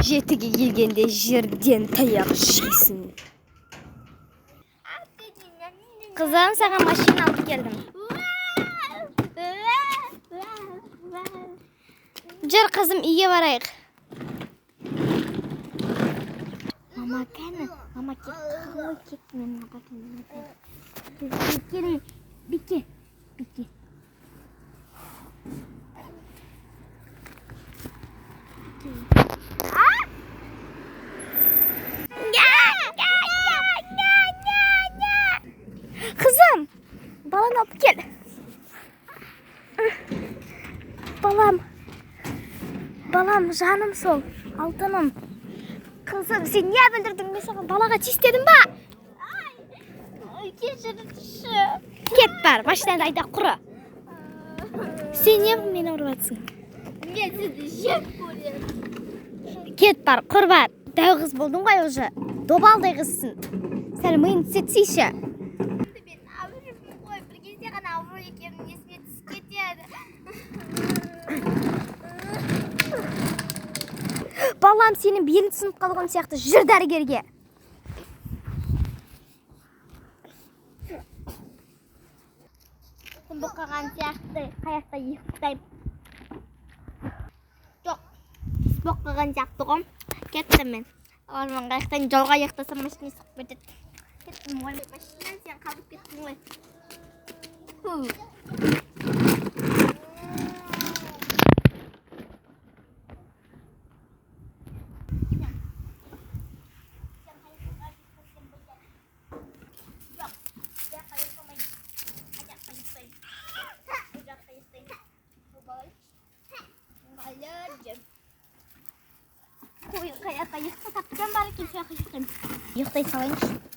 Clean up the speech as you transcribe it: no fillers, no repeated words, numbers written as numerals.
Жетіге келгенде жерден таяқ жейсің. Қызым, саған машина алып келдім. Жүр қызым, үйге барайық. Мама кәні, мама кет мен Бике. Kızım, balonu alıp gel. Balam, canım sol, altınım. Kızım, sen niye bildirdin? Ben sana balaga çiz dedim ba. Ket var, baştan ayda kuru. Sen niye beni uğraşsın? Ket var, kur var. Dağ kız buldun koy уже. Dobalday kızsın. Sen mıyın setsiyse. Ben avrurum koy. Bir кезде ғана авру екенін есіме түсіп кетеді. Балам, senin белің сынып қалған сияқты, жүр дәрігерге. Бұқаған сияқты қаяқта ұйықтаймын. Жоқ, бұққан сияқты ғой. Кеттім мен. Орман қаяқтан жолға ұйықтасам машина соғып кетеді. Кеттім ғой. Машинан сен қалып кеттің ғой. Kayak tapacağım bari kimseye kaçırdım. Ұйықтай салайыншы.